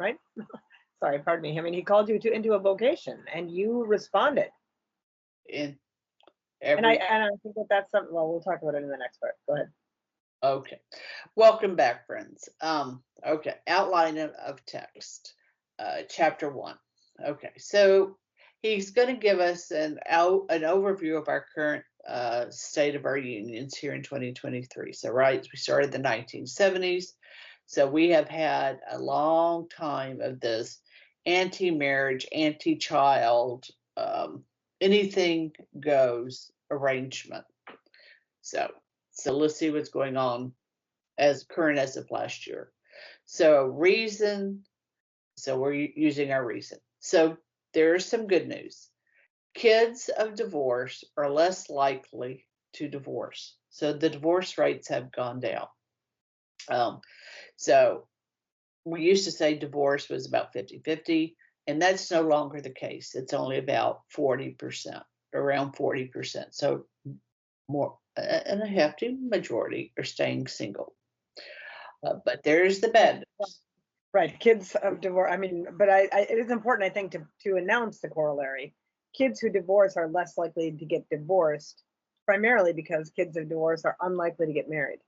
right? Sorry, pardon me. I mean, he called you into a vocation, and you responded. In And I every and I think that that's something. Well, we'll talk about it in the next part. Go ahead. Okay. Welcome back, friends. Okay, outline of text, chapter 1. Okay, so he's going to give us an overview of our current state of our unions here in 2023. So, right, we started the 1970s. So we have had a long time of this anti-marriage, anti-child, anything goes arrangement. So let's see what's going on as current as of last year. So reason, so we're using our reason. So there's some good news. Kids of divorce are less likely to divorce. So the divorce rates have gone down. So we used to say divorce was about 50-50, and that's no longer the case. It's only about 40%, around 40%. So more and a hefty majority are staying single. But there's the bad news. Right, kids of divorce. I mean, but it is important, I think, to announce the corollary. Kids who divorce are less likely to get divorced, primarily because kids of divorce are unlikely to get married.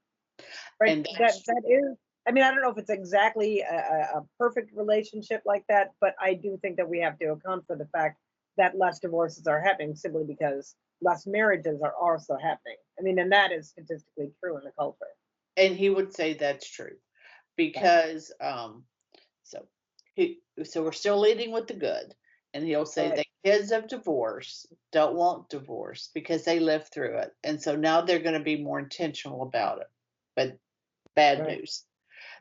Right. And That is. I mean, I don't know if it's exactly a perfect relationship like that, but I do think that we have to account for the fact that less divorces are happening simply because less marriages are also happening. I mean, and that is statistically true in the culture. and he would say that's true because so so we're still leading with the good, and he'll say Right. that kids of divorce don't want divorce because they lived through it, and so now they're going to be more intentional about it. But bad Right. news.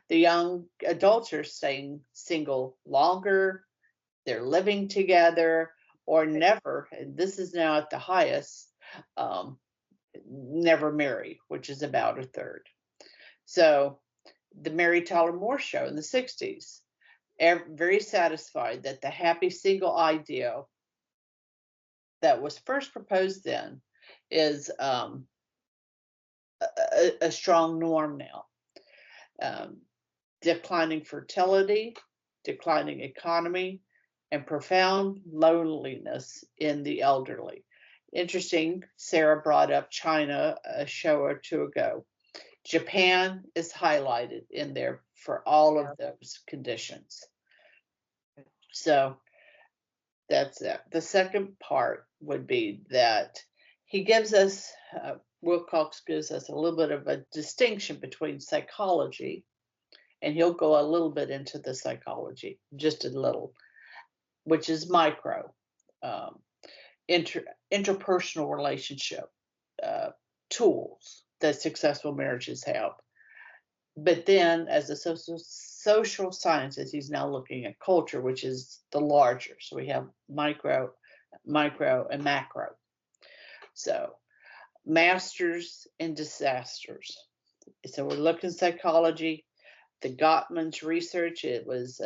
The young adults are staying single longer, they're living together, or never, and this is now at the highest, um, never marry, which is about a third. So the Mary Tyler Moore Show in the 60s, very satisfied that the happy single ideal that was first proposed then is a strong norm now. Um, Declining fertility, declining economy, and profound loneliness in the elderly. Interesting, Sarah brought up China a show or two ago. Japan is highlighted in there for all Yeah. of those conditions. So that's it. The second part would be that he gives us, Wilcox gives us a little bit of a distinction between psychology, and he'll go a little bit into the psychology, just a little, which is micro, um, interpersonal relationship uh, tools that successful marriages have. But then, as a social scientist, he's now looking at culture, which is the larger. So we have micro, and macro. So masters and disasters. So we're looking psychology. The Gottman's research. It's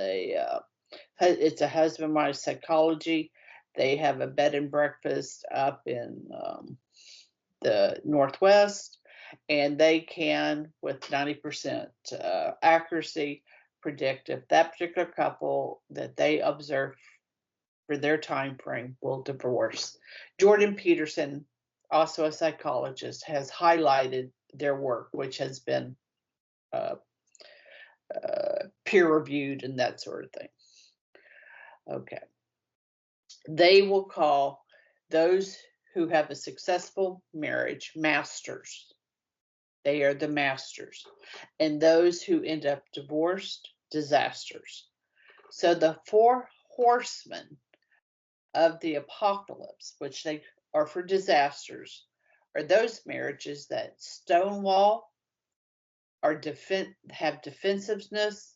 a husband wife psychology. They have a bed and breakfast up in the Northwest, and they can, with 90% accuracy, predict if that particular couple that they observe for their time frame will divorce. Jordan Peterson, also a psychologist, has highlighted their work, which has been uh, peer reviewed and that sort of thing. Okay. They will call those who have a successful marriage masters. They are the masters. And those who end up divorced, disasters. So the four horsemen of the apocalypse, which they are for disasters, are those marriages that stonewall, have defensiveness,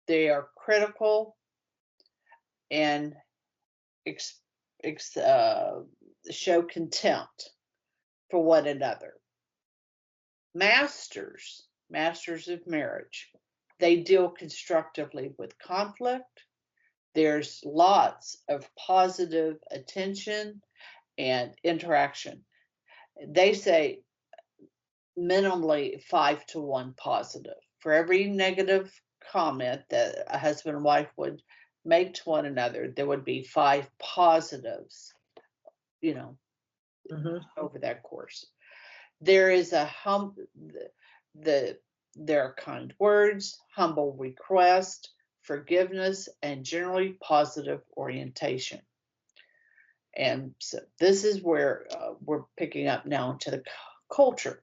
they are critical, and show contempt for one another. Masters of marriage, they deal constructively with conflict. There's lots of positive attention and interaction. They say minimally 5 to 1 positive. For every negative comment that a husband and wife would make to one another, there would be 5 positives, you know, Hmm. over that course. There is a there are kind words, humble request, forgiveness, and generally positive orientation. And so this is where we're picking up now into the culture.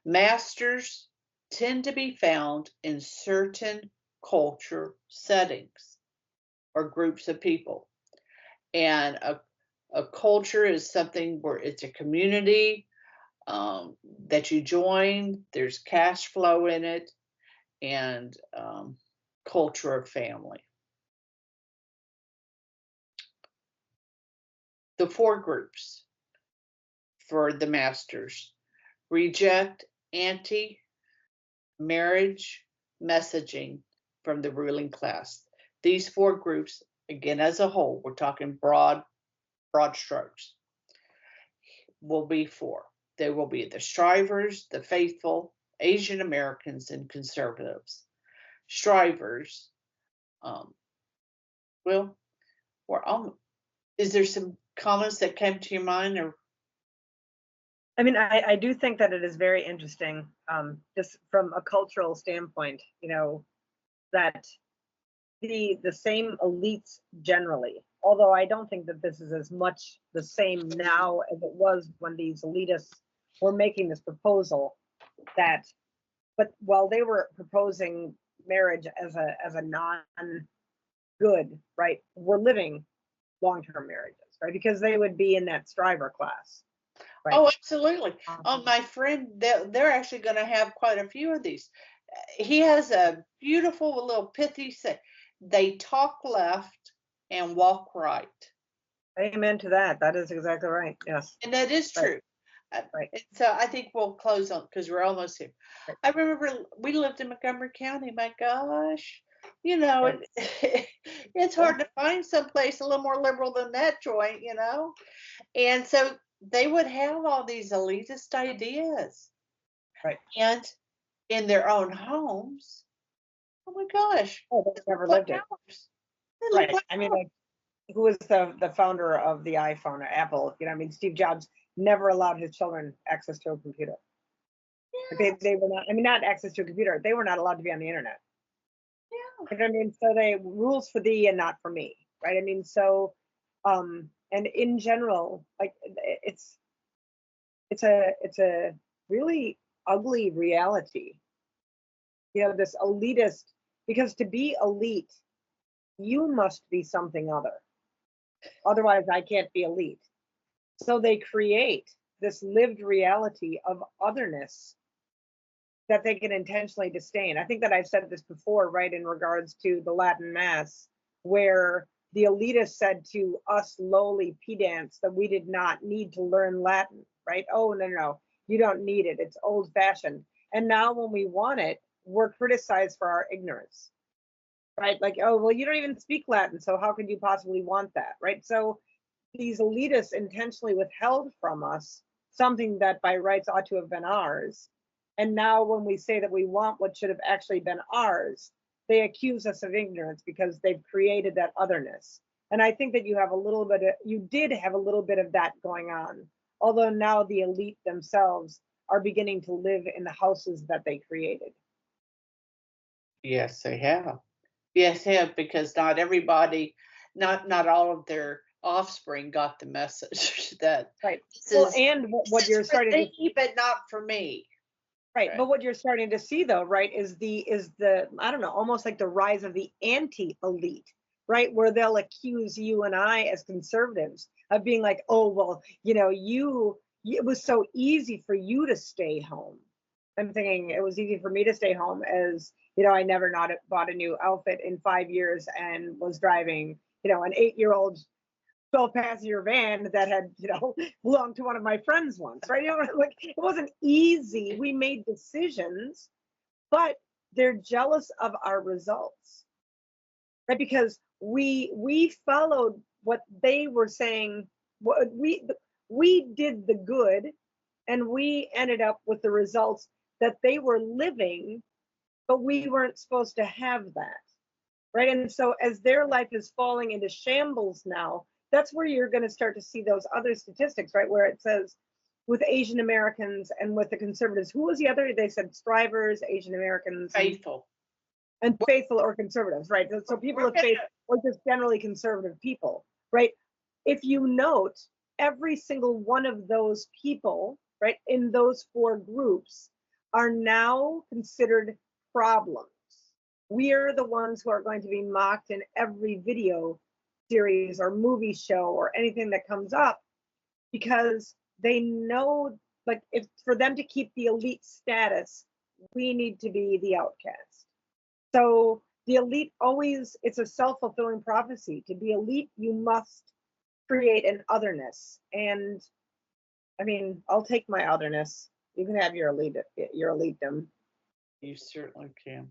Masters tend to be found in certain culture settings or groups of people. And a culture is something where it's a community that you join, there's cash flow in it, and culture of family. The 4 groups for the masters: reject anti-marriage messaging from the ruling class. These 4 groups, again as a whole, we're talking broad strokes, will be 4. They will be the strivers, the faithful, Asian Americans, and conservatives. Strivers, um, well, we're is there some comments that came to your mind, or I mean, I do think that it is very interesting, just from a cultural standpoint, that the same elites generally, although I don't think that this is as much the same now as it was when these elitists were making this proposal, that but while they were proposing marriage as a non good, right, we're living long-term marriages, right, because they would be in that striver class, right. oh, absolutely. um, My friend, they're actually going to have quite a few of these. He has a beautiful little pithy say, they talk left and walk right. Amen to that. That is exactly right. Yes. And that is Right. true. Right. And so I think we'll close on because we're almost here. Right. I remember we lived in Montgomery County. My gosh, Right. it's Yeah. hard to find someplace a little more liberal than that joint. And so they would have all these elitist ideas, Right. and in their own homes. Oh my gosh, Oh, they they look never like lived it. ours. They look Right. like I mean, ours. like, who was the founder of the iPhone, or Apple? I mean, Steve Jobs never allowed his children access to a computer. Like, Yes, they were not. I mean, not access to a computer. They were not allowed to be on the internet. yeah. I mean, so they rules for thee and not for me, right? I mean, so, and in general, like, it's a really ugly reality. This elitist, because to be elite, you must be something other. Otherwise, I can't be elite. So they create this lived reality of otherness that they can intentionally disdain. I think that I've said this before, right, in regards to the Latin Mass, where the elitists said to us lowly pedants that we did not need to learn Latin, right? Oh, no, no, no, you don't need it. It's old fashioned. And now when we want it, we're criticized for our ignorance, right? Like, oh, well, you don't even speak Latin, so how could you possibly want that, right? So these elitists intentionally withheld from us something that by rights ought to have been ours. And now when we say that we want what should have actually been ours, they accuse us of ignorance because they've created that otherness. And I think that you did have a little bit of that going on. Although now the elite themselves are beginning to live in the houses that they created. Yes, they have. Yes, they have, because not everybody, not all of their offspring got the message that Right. this Well, is and what this is you're for starting to thee, but not for me. Right, Right. but what you're starting to see though, right, is the I don't know, almost like the rise of the anti-elite, right, where they'll accuse you and I as conservatives of being like, oh well, it was so easy for you to stay home. I'm thinking it was easy for me to stay home as I never not bought a new outfit in 5 years and was driving an 8-year-old 12-passenger van that had, belonged to one of my friends once, right? Like, it wasn't easy. We made decisions, but they're jealous of our results, right? Because we followed what they were saying. What we did the good, and we ended up with the results that they were living but we weren't supposed to have that, right? And so as their life is falling into shambles now, that's where you're going to start to see those other statistics, right? Where it says with Asian Americans and with the conservatives, who was the other? They said strivers, Asian Americans, Faithful. and faithful or conservatives, right? So people of faith or just generally conservative people, right? If you note, every single one of those people, right, in those four groups are now considered problems. We are the ones who are going to be mocked in every video series or movie show or anything that comes up, because they know, like, if for them to keep the elite status, we need to be the outcast. So the elite always, it's a self-fulfilling prophecy. To be elite, you must create an otherness. And I mean, I'll take my otherness. You can have your elitedom. You certainly can.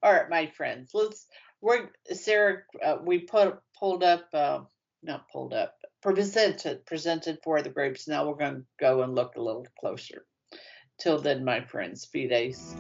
All right, my friends, Sarah, we pulled up, not pulled up, presented for the groups. Now we're going to go and look a little closer. Till then, my friends, Fides.